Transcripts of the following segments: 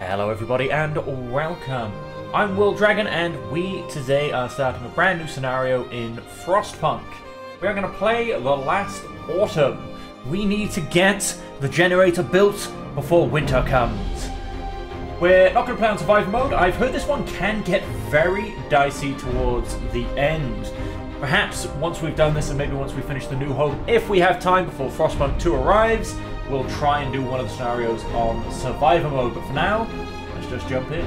Hello everybody and welcome. I'm Will Dragon and we today are starting a brand new scenario in Frostpunk. We're going to play the last autumn. We need to get the generator built before winter comes. We're not going to play on survival mode. I've heard this one can get very dicey towards the end. Perhaps once we've done this and maybe once we finish the new home, if we have time before Frostpunk 2 arrives, we'll try and do one of the scenarios on survivor mode. But for now, let's just jump in.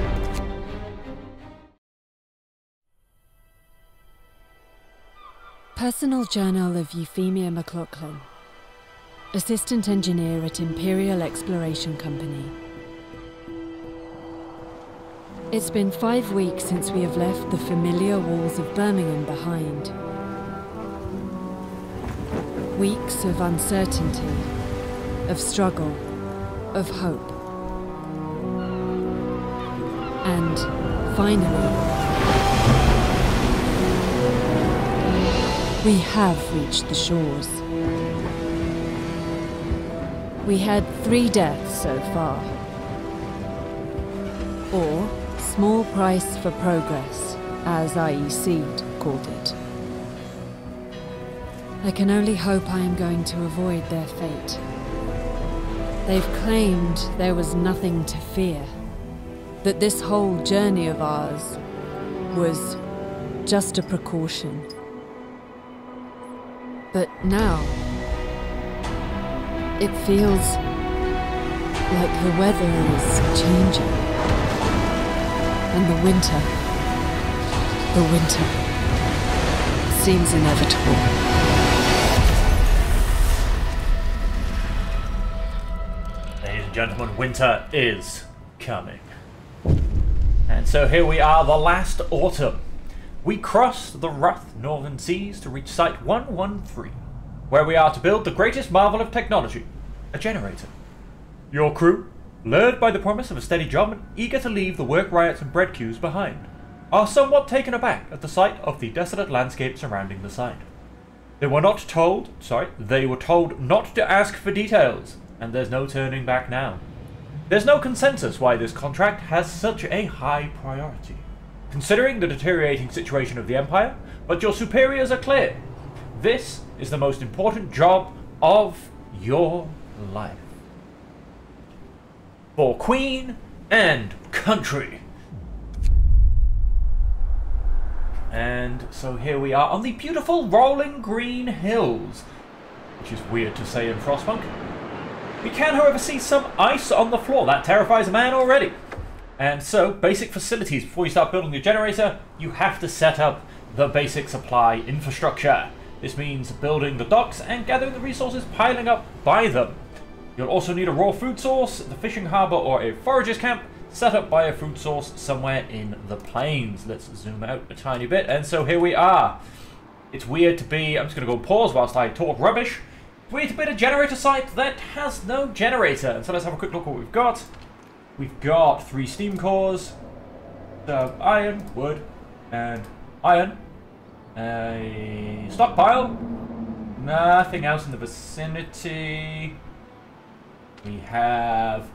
Personal Journal of Euphemia McLaughlin, Assistant Engineer at Imperial Exploration Company. It's been 5 weeks since we have left the familiar walls of Birmingham behind. Weeks of uncertainty, of struggle, of hope. And finally, we have reached the shores. We had 3 deaths so far. Or small price for progress, as IEC called it. I can only hope I am going to avoid their fate. They've claimed there was nothing to fear, that this whole journey of ours was just a precaution. But now, it feels like the weather is changing. And the winter seems inevitable. Ladies and gentlemen, winter is coming. And so here we are, the last autumn. We cross the rough northern seas to reach Site 113, where we are to build the greatest marvel of technology, a generator. Your crew, lured by the promise of a steady job and eager to leave the work riots and bread queues behind, are somewhat taken aback at the sight of the desolate landscape surrounding the site. They were told not to ask for details, and there's no turning back now. There's no consensus why this contract has such a high priority, considering the deteriorating situation of the Empire, but your superiors are clear. This is the most important job of your life. For Queen and country. And so here we are on the beautiful rolling green hills, which is weird to say in Frostpunk. We can, however, see some ice on the floor. That terrifies a man already. And so, basic facilities. Before you start building your generator, you have to set up the basic supply infrastructure. This means building the docks and gathering the resources piling up by them. You'll also need a raw food source, the fishing harbour or a forager's camp set up by a food source somewhere in the plains. Let's zoom out a tiny bit. And so here we are. It's weird to be... I'm just going to go pause whilst I talk rubbish. It's weird to be at a generator site that has no generator. And so let's have a quick look at what we've got. We've got 3 steam cores, so iron, wood, and iron. A stockpile. Nothing else in the vicinity. We have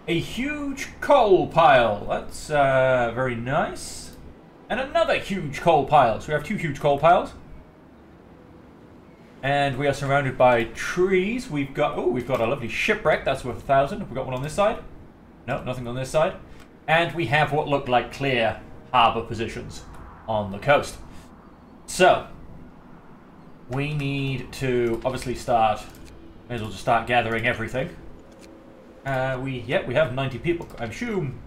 a huge coal pile. That's very nice. And another huge coal pile. So we have 2 huge coal piles. And we are surrounded by trees. We've got a lovely shipwreck. That's worth 1,000. Have we got one on this side? No, nothing on this side. And we have what look like clear harbour positions on the coast. So, we need to obviously start, may as well just start gathering everything. We have 90 people. I assume,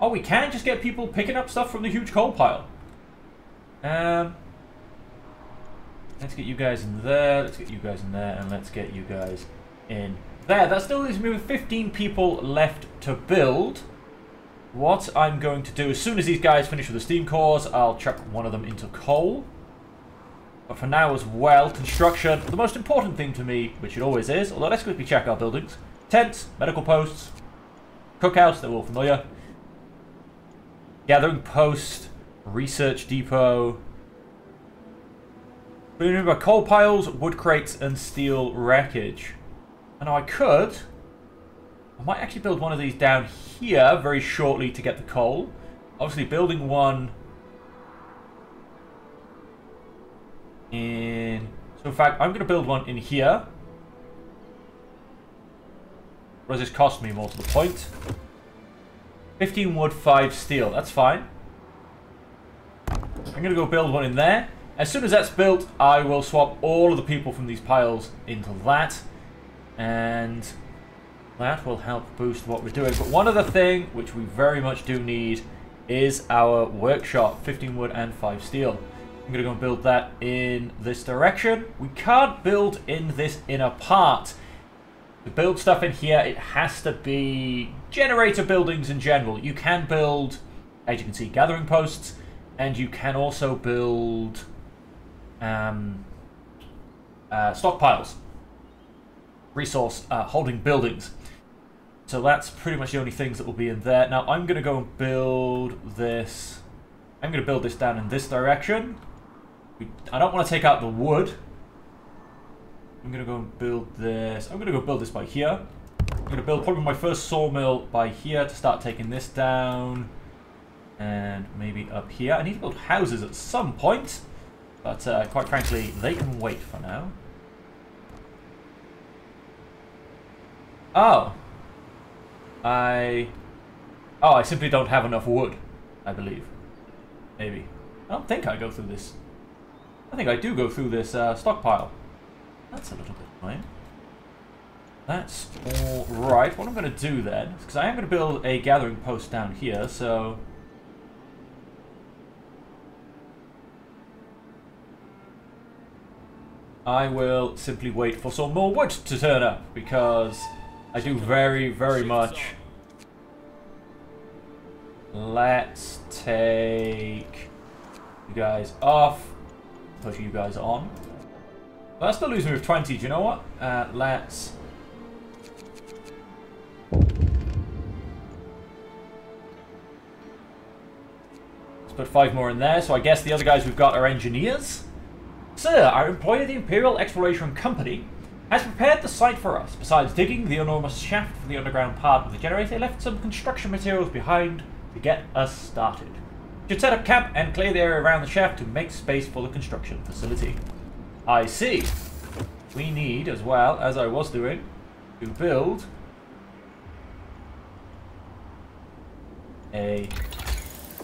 oh, we can just get people picking up stuff from the huge coal pile. Let's get you guys in there, let's get you guys in there, and let's get you guys in there. That still leaves me with 15 people left to build. What I'm going to do, as soon as these guys finish with the steam cores, I'll chuck one of them into coal. But for now as well, construction, the most important thing to me, which it always is, although let's quickly check our buildings. Tents, medical posts, cookhouse, they're all familiar. Gathering post, research depot. Remember, coal piles, wood crates, and steel wreckage. And I could I might actually build one of these down here very shortly to get the coal. Obviously, building one in... So, in fact, I'm going to build one in here. What does this cost me, more to the point? 15 wood, 5 steel. That's fine. I'm going to go build one in there. As soon as that's built, I will swap all of the people from these piles into that. And that will help boost what we're doing. But one other thing, which we very much do need, is our workshop. 15 wood and 5 steel. I'm going to go and build that in this direction. We can't build in this inner part. To build stuff in here, it has to be generator buildings in general. You can build, as you can see, gathering posts, and you can also build stockpiles, resource holding buildings. So that's pretty much the only things that will be in there. Now I'm going to go and build this. I'm going to build this down in this direction. I don't want to take out the wood. I'm going to go and build this. I'm going to go build this by here. I'm going to build probably my first sawmill by here to start taking this down. And maybe up here. I need to build houses at some point. But quite frankly, they can wait for now. Oh. I simply don't have enough wood, I believe. Maybe. I don't think I go through this. I think I do go through this stockpile. That's a little bit annoying. That's alright. What I'm going to do then, because I am going to build a gathering post down here, so... I will simply wait for some more wood to turn up, because I do very, very much... Let's take you guys off, put you guys on. Well, that's still losing me with 20. Do you know what? Let's put 5 more in there. So I guess the other guys we've got are engineers. Sir, our employer, the Imperial Exploration Company, has prepared the site for us. Besides digging the enormous shaft for the underground part of the generator, they left some construction materials behind to get us started. You should set up camp and clear the area around the shaft to make space for the construction facility. I see. We need, as well, as I was doing, to build a...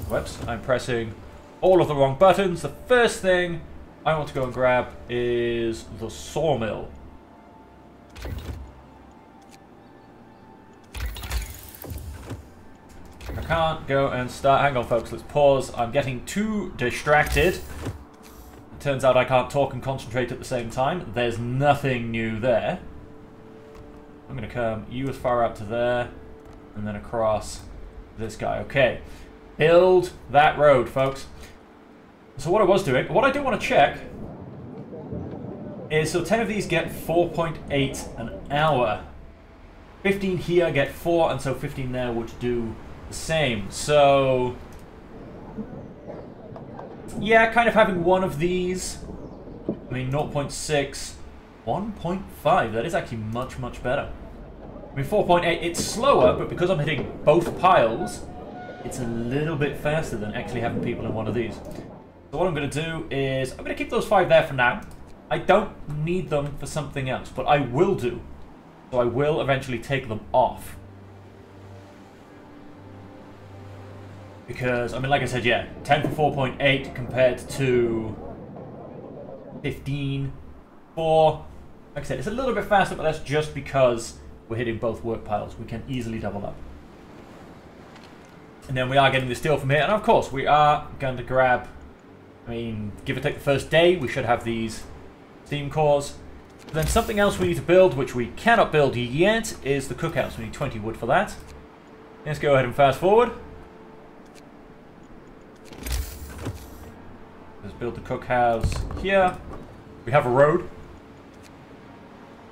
Whoops, I'm pressing all of the wrong buttons. The first thing I want to go and grab is the sawmill. I can't go and start... Hang on, folks, let's pause. I'm getting too distracted. Turns out I can't talk and concentrate at the same time. There's nothing new there. I'm going to come you as far out to there, and then across this guy. Okay. Build that road, folks. So what I was doing, what I do want to check is, so 10 of these get 4.8 an hour. 15 here get 4, and so 15 there would do the same. So... yeah, kind of having one of these. I mean, 0.6, 1.5. That is actually much, much better. I mean, 4.8, it's slower, but because I'm hitting both piles, it's a little bit faster than actually having people in one of these. So what I'm going to do is, I'm going to keep those 5 there for now. I don't need them for something else, but I will do. So I will eventually take them off. Because, I mean, like I said, yeah, 10 for 4.8 compared to 15 for... Like I said, it's a little bit faster, but that's just because we're hitting both work piles. We can easily double up. And then we are getting the steel from here. And of course, we are going to grab... I mean, give or take the first day, we should have these steam cores. Then something else we need to build, which we cannot build yet, is the cookhouse. We need 20 wood for that. Let's go ahead and fast forward. Let's build the cookhouse here. We have a road.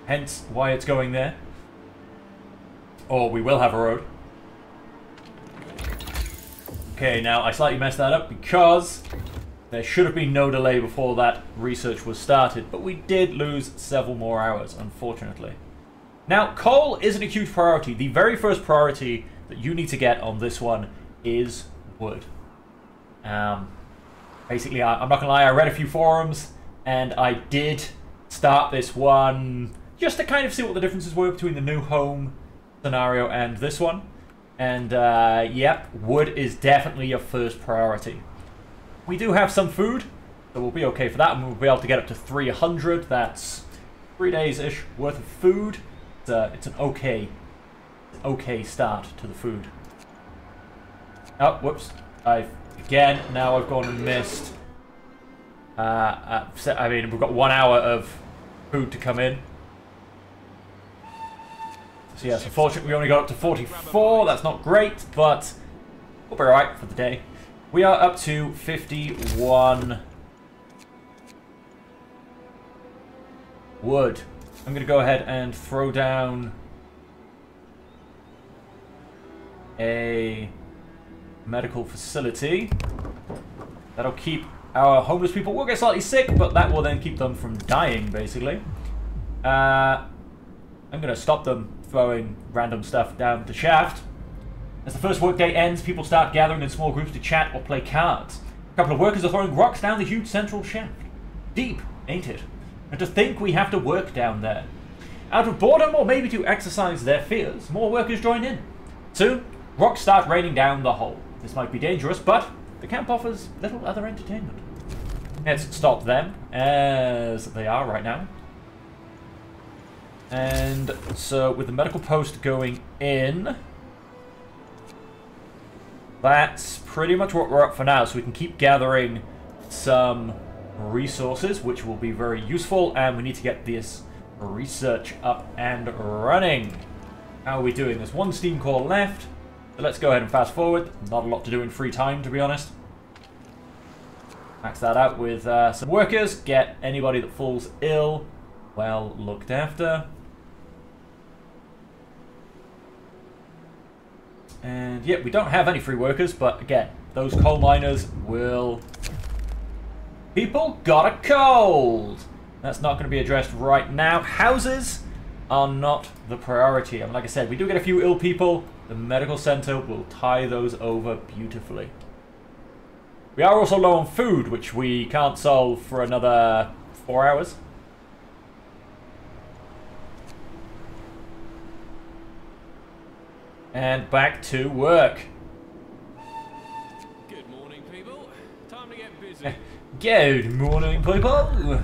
Hence why it's going there. Or we will have a road. Okay, now I slightly messed that up because there should have been no delay before that research was started, but we did lose several more hours, unfortunately. Now, coal isn't a huge priority. The very first priority that you need to get on this one is wood. Basically, I'm not going to lie, I read a few forums, and I did start this one just to kind of see what the differences were between the new home scenario and this one. And, yep, wood is definitely your first priority. We do have some food, so we'll be okay for that, and we'll be able to get up to 300. That's 3 days-ish worth of food. It's an okay start to the food. Oh, whoops. Now I've gone and missed. I mean, we've got 1 hour of food to come in. So yes, unfortunately we only got up to 44. That's not great, but we'll be alright for the day. We are up to 51 wood. I'm going to go ahead and throw down a medical facility. That'll keep our homeless people will get slightly sick, but that will then keep them from dying, basically. I'm going to stop them throwing random stuff down the shaft. As the first workday ends, people start gathering in small groups to chat or play cards. A couple of workers are throwing rocks down the huge central shaft. Deep, ain't it? And to think we have to work down there. Out of boredom, or maybe to exercise their fears, more workers join in. Soon, rocks start raining down the hole. This might be dangerous, but the camp offers little other entertainment. Let's stop them, as they are right now. And so, with the medical post going in, that's pretty much what we're up for now. So we can keep gathering some resources, which will be very useful, and we need to get this research up and running. How are we doing? There's one steam core left, so let's go ahead and fast forward. Not a lot to do in free time, to be honest. Max that out with some workers, get anybody that falls ill well looked after. And yeah, we don't have any free workers, but again, those coal miners will... People got a cold! That's not going to be addressed right now. Houses are not the priority. I mean, like I said, we do get a few ill people. The medical center will tie those over beautifully. We are also low on food, which we can't solve for another 4 hours. And back to work. Good morning, people. Time to get busy. Good morning, people.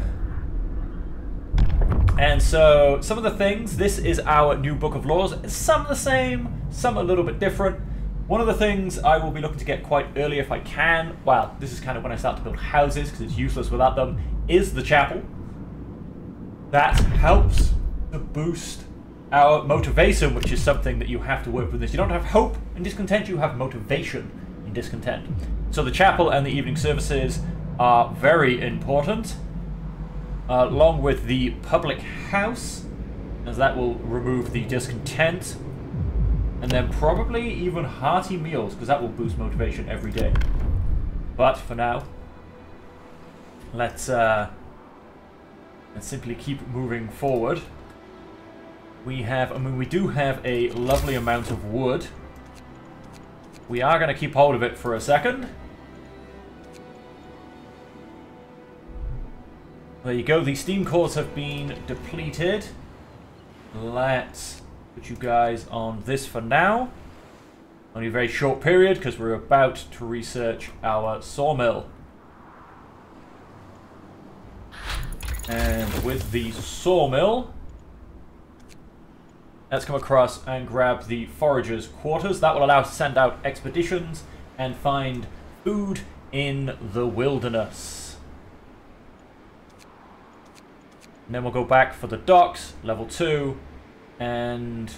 And so, some of the things, this is our new book of laws. Some the same, some a little bit different. One of the things I will be looking to get quite early if I can, well, this is kind of when I start to build houses, because it's useless without them, is the chapel. That helps to boost our motivation, which is something that you have to work with this. You don't have hope in discontent, you have motivation in discontent. So the chapel and the evening services are very important, along with the public house, as that will remove the discontent, and then probably even hearty meals, because that will boost motivation every day. But for now, let's simply keep moving forward. We have, I mean, we do have a lovely amount of wood. We are going to keep hold of it for a second. There you go, the steam cores have been depleted. Let's put you guys on this for now. Only a very short period, because we're about to research our sawmill. And with the sawmill, let's come across and grab the foragers' quarters. That will allow us to send out expeditions and find food in the wilderness. And then we'll go back for the docks, level 2, and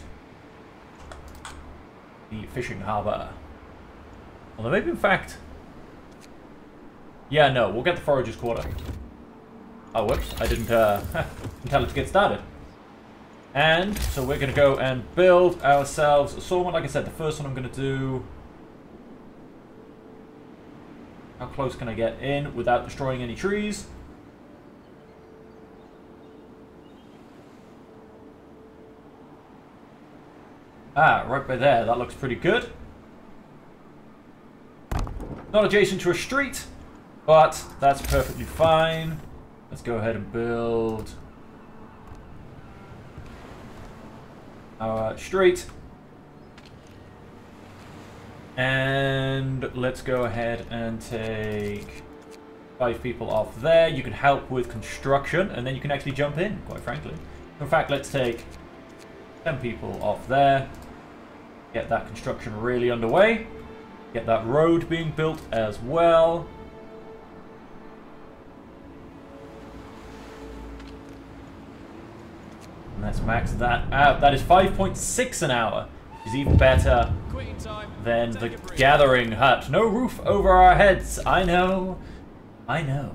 the fishing harbour. Although maybe in fact... Yeah, no, we'll get the foragers' quarter. Oh, whoops, I didn't tell it to get started. And so we're going to go and build ourselves a sawmill. Like I said, the first one I'm going to do... How close can I get in without destroying any trees? Ah, right by there. That looks pretty good. Not adjacent to a street, but that's perfectly fine. Let's go ahead and build our street. And let's go ahead and take 5 people off there. You can help with construction, and then you can actually jump in, quite frankly. In fact, let's take 10 people off there. Get that construction really underway. Get that road being built as well. And let's max that out. That is 5.6 an hour. Which is even better than the gathering hut. No roof over our heads. I know. I know.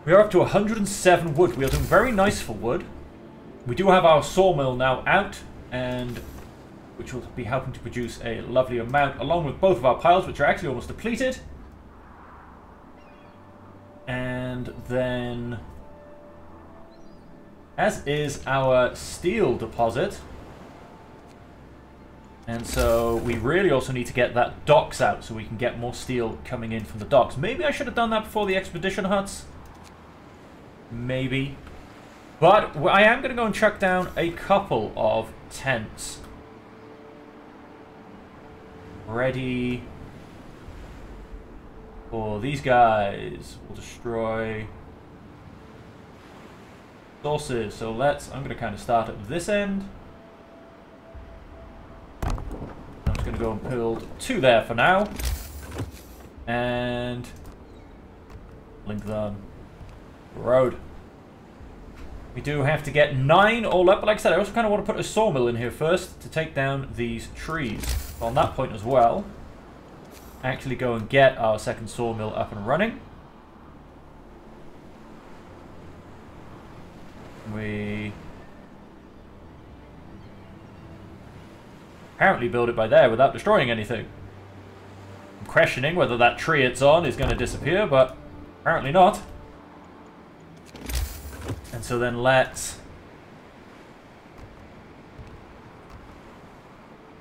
We are up to 107 wood. We are doing very nice for wood. We do have our sawmill now out, and which will be helping to produce a lovely amount, along with both of our piles, which are actually almost depleted. And then, as is our steel deposit. And so we really also need to get that docks out so we can get more steel coming in from the docks. Maybe I should have done that before the expedition huts. Maybe. But I am going to go and chuck down a couple of tents. Ready for these guys. We'll destroy sources. So I'm going to kind of start at this end. I'm just going to go and build 2 there for now. And link them. Road. We do have to get 9 all up, but like I said, I also kind of want to put a sawmill in here first to take down these trees. So on that point as well, actually go and get our second sawmill up and running. We apparently build it by there without destroying anything. I'm questioning whether that tree it's on is going to disappear, but apparently not. And so then let's...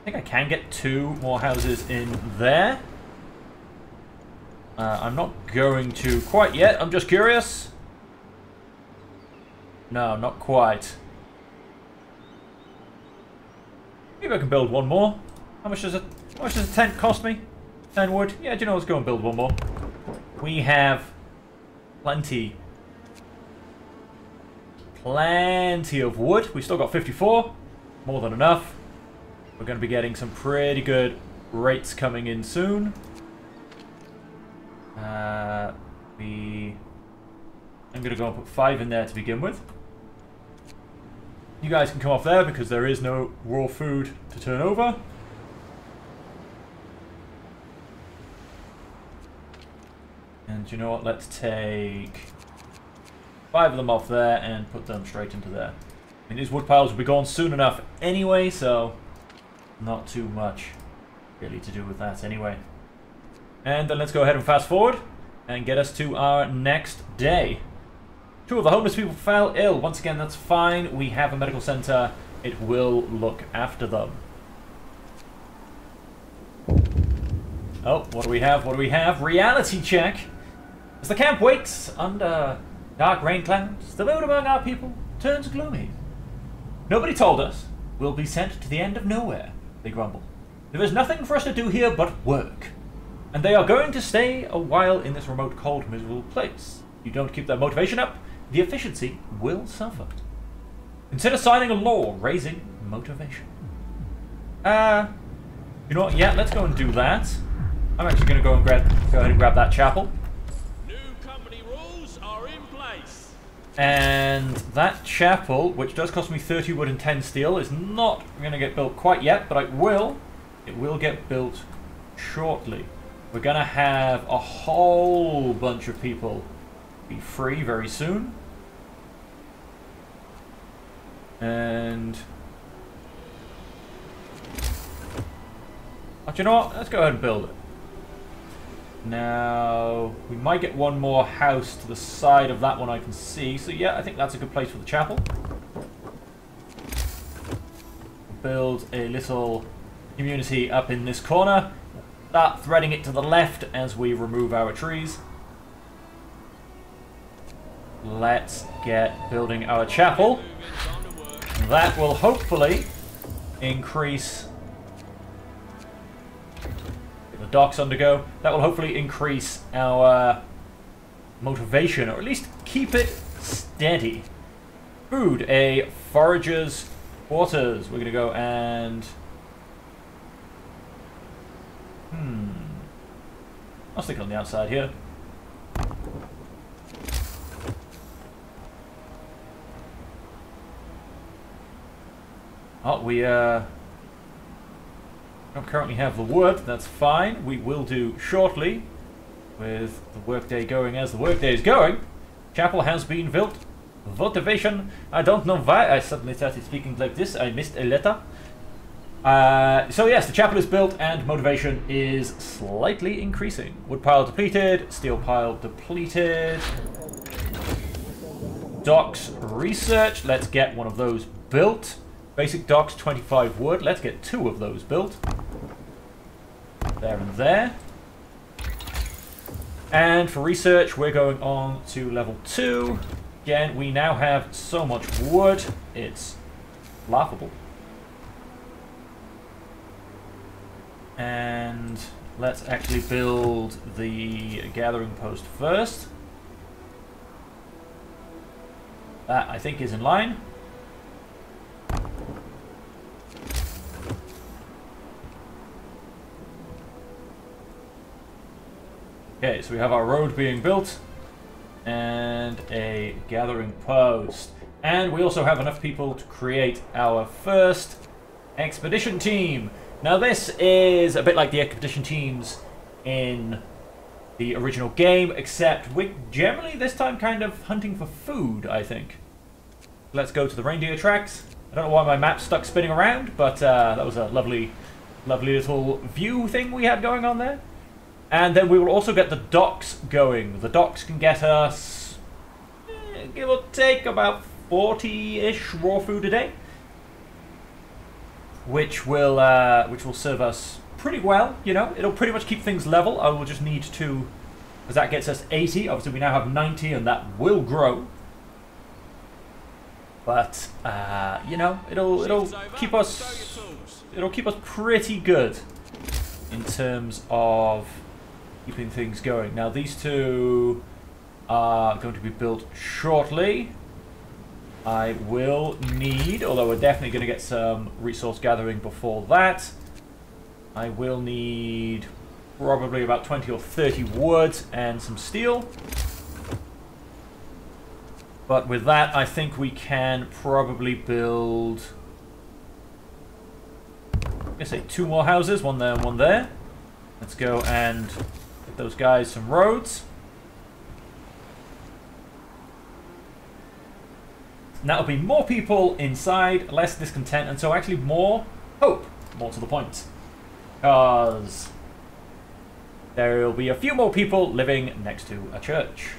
I think I can get 2 more houses in there. I'm not going to quite yet. I'm just curious. No, not quite. Maybe I can build 1 more. How much does a tent cost me? 10 wood? Yeah, do you know, let's go and build 1 more. We have plenty of wood. We've still got 54. More than enough. We're going to be getting some pretty good rates coming in soon. I'm going to go and put 5 in there to begin with. You guys can come off there because there is no raw food to turn over. And you know what? Let's take 5 of them off there and put them straight into there. I mean, these wood piles will be gone soon enough anyway, so not too much really to do with that anyway. And then let's go ahead and fast forward and get us to our next day. 2 of the homeless people fell ill. Once again, that's fine. We have a medical center. It will look after them. Oh, what do we have? What do we have? Reality check. As the camp waits under dark rain clouds, the mood among our people turns gloomy. Nobody told us we'll be sent to the end of nowhere, they grumble. There is nothing for us to do here but work. And they are going to stay a while in this remote, cold, miserable place. If you don't keep their motivation up, the efficiency will suffer. Consider signing a law raising motivation. You know what? Yeah, let's go and do that. I'm actually going to go ahead and grab that chapel. New company rules are in place. And that chapel, which does cost me 30 wood and 10 steel, is not going to get built quite yet, but it will get built shortly. We're going to have a whole bunch of people be free very soon. And oh, do you know what? Let's go ahead and build it. Now, we might get 1 more house to the side of that one I can see. So yeah, I think that's a good place for the chapel. build a little community up in this corner. Start threading it to the left as we remove our trees. Let's get building our chapel. That will hopefully increase... the docks undergo. That will hopefully increase our motivation, or at least keep it steady. Food, a forager's quarters. We're going to go and... I'll stick it on the outside here. Oh, we don't currently have the wood. That's fine. We will do shortly, with the workday going as the workday is going. Chapel has been built. Motivation. I don't know why I suddenly started speaking like this. I missed a letter. So yes, the chapel is built and motivation is slightly increasing. Wood pile depleted. Steel pile depleted. Docks research. Let's get one of those built. Basic docks, 25 wood. Let's get 2 of those built. There and there. And for research, we're going on to level 2. Again, we now have so much wood, it's laughable. And let's actually build the gathering post first. That, I think, is in line. Okay, so we have our road being built and a gathering post. And we also have enough people to create our first expedition team. Now this is a bit like the expedition teams in the original game, except we're generally this time kind of hunting for food, I think. Let's go to the reindeer tracks. I don't know why my map's stuck spinning around, but that was a lovely little view thing we had going on there. And then we will also get the docks going. The docks can get us, give or take, about 40-ish raw food a day, which will serve us pretty well. You know, it'll pretty much keep things level. I will just need to, because that gets us 80. Obviously, we now have 90, and that will grow. But you know, it'll keep us pretty good in terms of keeping things going. Now these 2 are going to be built shortly. I will need, although we're definitely going to get some resource gathering before that, I will need probably about 20 or 30 wood and some steel. But with that, I think we can probably build, I'm going to say 2 more houses, one there and one there. Let's go and get those guys some roads. And that'll be more people inside, less discontent, and so actually more hope, more to the point. Because there will be a few more people living next to a church.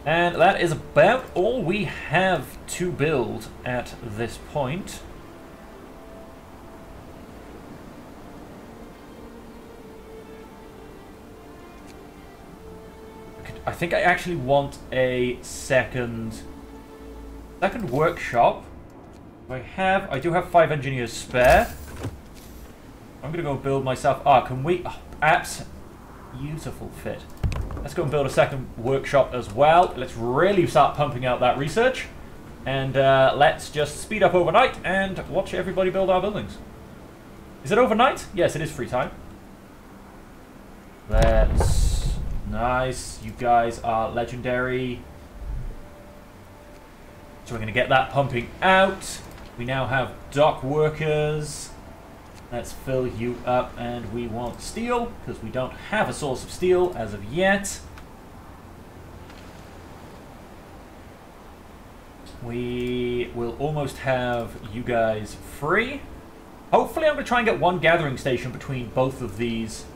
And that is about all we have to build at this point. I think I actually want a second workshop. I do have 5 engineers spare. I'm gonna go build myself. Can we? Apps, beautiful fit. Let's go and build a second workshop as well. Let's really start pumping out that research, and let's just speed up overnight and watch everybody build our buildings. Is it overnight? Yes, it is free time. Let's. Nice. You guys are legendary. So we're going to get that pumping out. We now have dock workers. Let's fill you up, and we want steel, because we don't have a source of steel as of yet. We will almost have you guys free. Hopefully I'm going to try and get one gathering station between both of these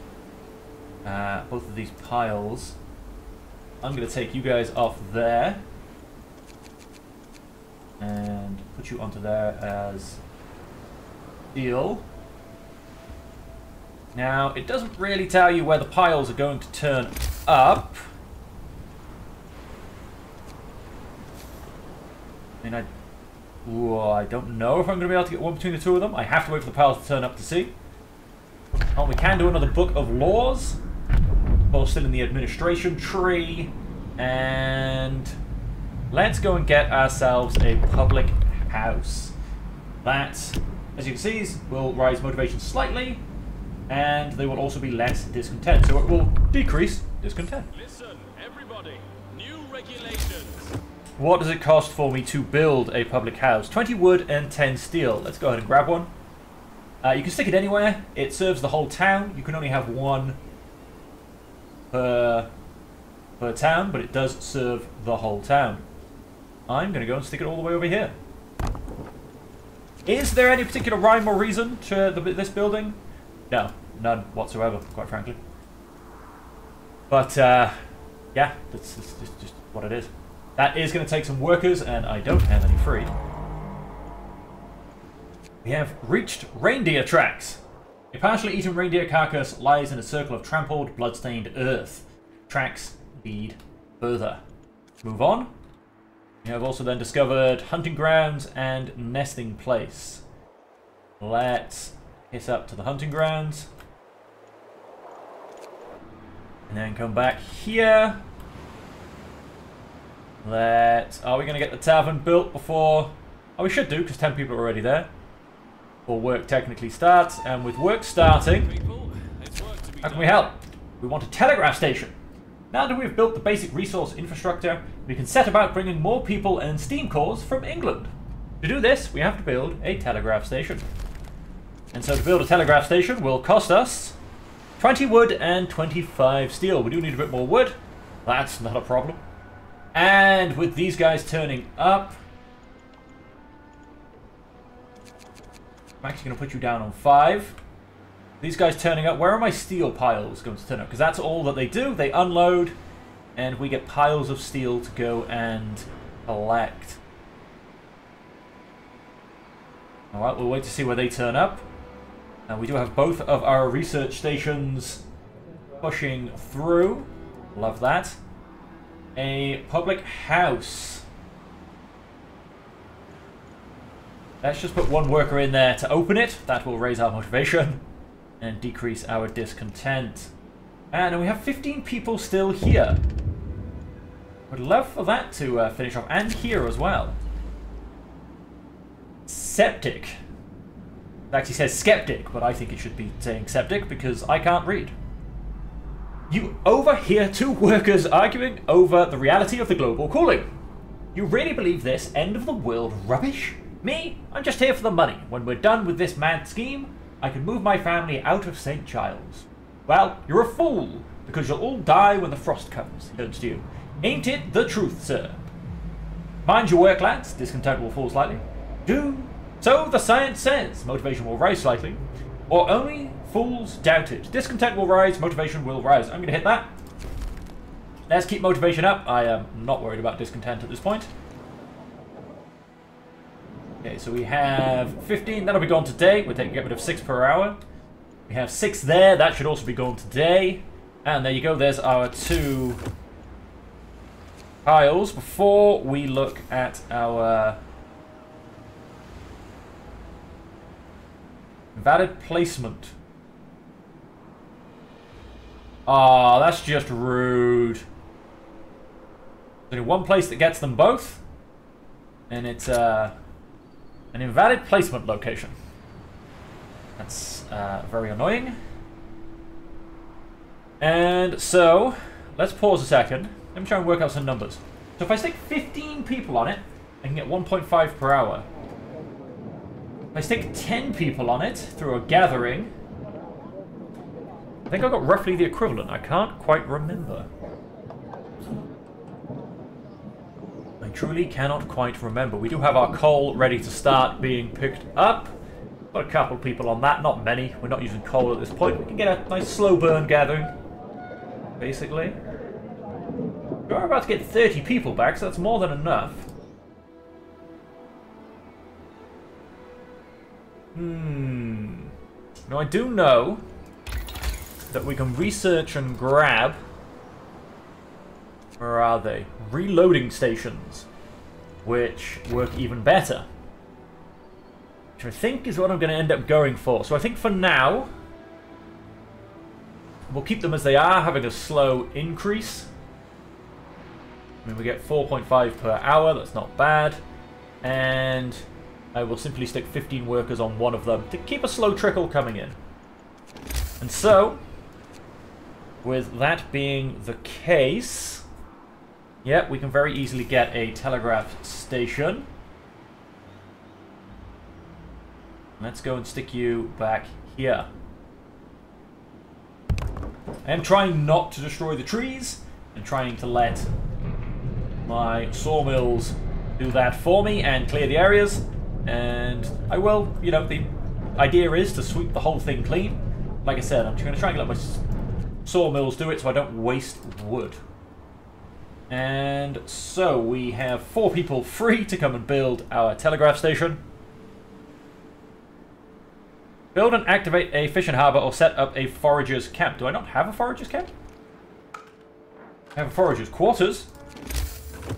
piles. I'm going to take you guys off there. And put you onto there as steel. Now, it doesn't really tell you where the piles are going to turn up. I mean, I don't know if I'm going to be able to get one between the two of them. I have to wait for the piles to turn up to see. Oh, we can do another book of laws. Both still in the administration tree. And let's go and get ourselves a public house. That, as you can see, will rise motivation slightly. And they will also be less discontent. So it will decrease discontent. Listen, everybody. New regulations. What does it cost for me to build a public house? 20 wood and 10 steel. Let's go ahead and grab one. You can stick it anywhere. It serves the whole town. You can only have one per town, but it does serve the whole town. I'm going to go and stick it all the way over here. Is there any particular rhyme or reason to this building? No, none whatsoever, quite frankly. But, yeah, that's just what it is. That is going to take some workers, and I don't have any free. We have reached reindeer tracks. A partially eaten reindeer carcass lies in a circle of trampled, blood-stained earth. Tracks lead further. Move on. We have also then discovered hunting grounds and nesting place. Let's hit up to the hunting grounds. And then come back here. Are we going to get the tavern built before... Oh, we should do, because 10 people are already there. Before work technically starts. And with work starting, how can we help? We want a telegraph station. Now that we've built the basic resource infrastructure, we can set about bringing more people and steam cores from England. To do this, we have to build a telegraph station. And so to build a telegraph station will cost us 20 wood and 25 steel. We do need a bit more wood. That's not a problem. And with these guys turning up, I'm actually going to put you down on 5. These guys turning up, where are my steel piles going to turn up? Because that's all that they do. They unload, and we get piles of steel to go and collect. Alright, we'll wait to see where they turn up. And we do have both of our research stations pushing through. Love that. A public house. Let's just put one worker in there to open it. That will raise our motivation and decrease our discontent. And we have 15 people still here. Would love for that to finish off. And here as well. Septic. It actually says skeptic, but I think it should be saying septic because I can't read. You overhear 2 workers arguing over the reality of the global cooling. You really believe this end of the world rubbish? Me? I'm just here for the money. When we're done with this mad scheme, I can move my family out of St. Giles. Well, you're a fool, because you'll all die when the frost comes, he turns to you. Ain't it the truth, sir? Mind your work, lads. Discontent will fall slightly. So the science says. Motivation will rise slightly. Or only fools doubt it. Discontent will rise, motivation will rise. I'm going to hit that. Let's keep motivation up. I am not worried about discontent at this point. Okay, so we have 15. That'll be gone today. We're taking get rid of 6 per hour. We have 6 there. That should also be gone today. And there you go. There's our 2 piles. Before we look at our invalid placement. Ah, that's just rude. There's only one place that gets them both. And it's an invalid placement location. That's very annoying. And so, let's pause a second. Let me try and work out some numbers. So if I stick 15 people on it, I can get 1.5 per hour. If I stick 10 people on it through a gathering, I think I got roughly the equivalent. I can't quite remember. I truly cannot quite remember. We do have our coal ready to start being picked up. Got a couple people on that, not many. We're not using coal at this point. We can get a nice slow burn gathering, basically. We're about to get 30 people back, so that's more than enough. Now I do know that we can research and grab... Where are they? Reloading stations, which work even better. Which I think is what I'm going to end up going for. So I think for now, we'll keep them as they are, having a slow increase. I mean, we get 4.5 per hour, that's not bad. And I will simply stick 15 workers on one of them to keep a slow trickle coming in. And so, with that being the case, yeah, we can very easily get a telegraph station. Let's go and stick you back here. I am trying not to destroy the trees and trying to let my sawmills do that for me and clear the areas. And I will, you know, the idea is to sweep the whole thing clean. Like I said, I'm just going to try and let my sawmills do it so I don't waste wood. And so we have 4 people free to come and build our telegraph station. Build and activate a fishing harbour or set up a forager's camp. Do I not have a forager's camp? I have a forager's quarters.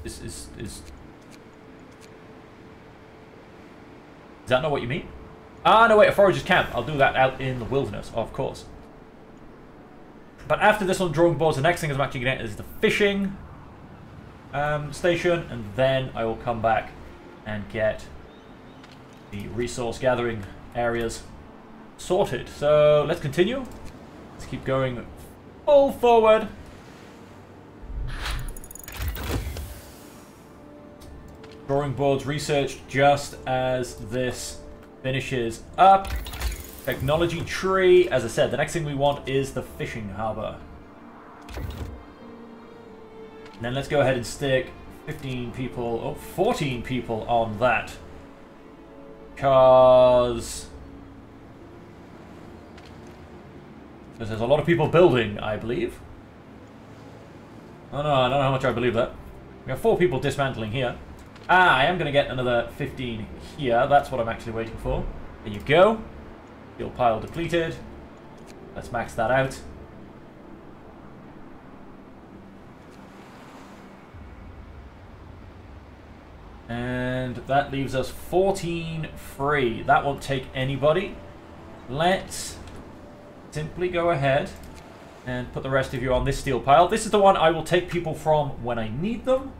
Is that not what you mean? Ah, no, wait, a forager's camp. I'll do that out in the wilderness, of course. But after this on drawing boards, the next thing I'm actually going to get is the fishing station, and then I will come back and get the resource gathering areas sorted. So let's continue. Let's keep going full forward. Drawing boards researched just as this finishes up. Technology tree. As I said, the next thing we want is the fishing harbour. And then let's go ahead and stick 15 people, oh, 14 people on that. Because there's a lot of people building, I believe. Oh no, I don't know how much I believe that. We have 4 people dismantling here. Ah, I am going to get another 15 here. That's what I'm actually waiting for. There you go. Fuel pile depleted. Let's max that out. And that leaves us 14 free. That won't take anybody. Let's simply go ahead and put the rest of you on this steel pile. This is the one I will take people from when I need them.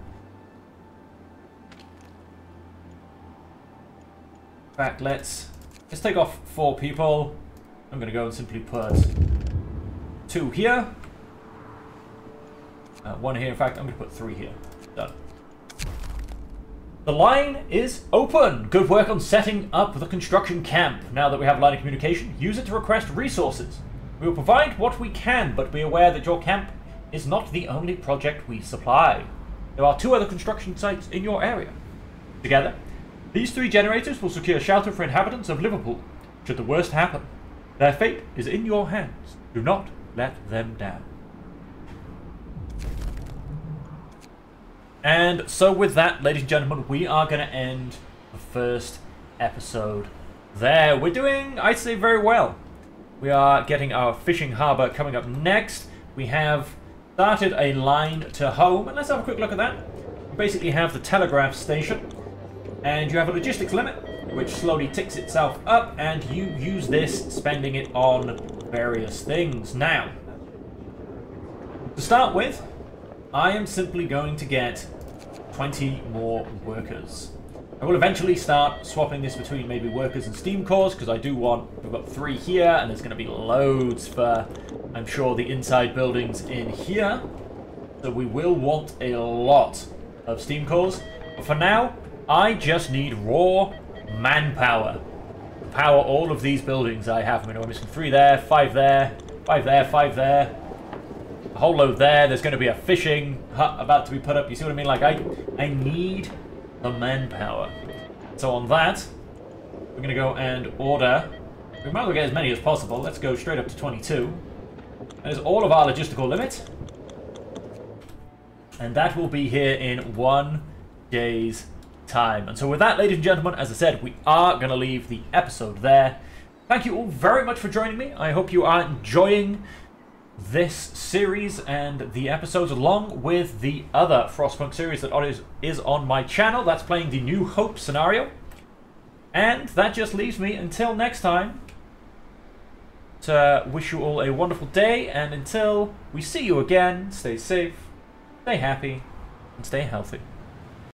In fact, let's take off 4 people. I'm going to go and simply put 2 here. 1 here. In fact, I'm going to put 3 here. Done. The line is open. Good work on setting up the construction camp. Now that we have line of communication, use it to request resources. We will provide what we can, but be aware that your camp is not the only project we supply. There are 2 other construction sites in your area. Together, these 3 generators will secure shelter for inhabitants of Liverpool, should the worst happen. Their fate is in your hands. Do not let them down. And so with that, ladies and gentlemen, we are going to end the first episode there. We're doing, I'd say, very well. We are getting our fishing harbour coming up next. We have started a line to home, and let's have a quick look at that. We basically have the telegraph station. And you have a logistics limit, which slowly ticks itself up, and you use this, spending it on various things. Now, to start with, I am simply going to get 20 more workers. I will eventually start swapping this between maybe workers and steam cores, because I do want, we've got 3 here, and there's going to be loads for, I'm sure, the inside buildings in here. So we will want a lot of steam cores. But for now, I just need raw manpower to power all of these buildings I have. I mean, we're missing 3 there, 5 there, 5 there, 5 there. A whole load there. There's going to be a fishing hut about to be put up. You see what I mean? Like, I need the manpower. So on that, we're going to go and order. We might as well get as many as possible. Let's go straight up to 22. That is all of our logistical limit. And that will be here in 1 day's time. And so with that, ladies and gentlemen, as I said, we are going to leave the episode there. Thank you all very much for joining me. I hope you are enjoying this series and the episodes along with the other Frostpunk series that is on my channel. That's playing the New Hope scenario. And that just leaves me until next time to wish you all a wonderful day, and until we see you again, stay safe, stay happy, and stay healthy.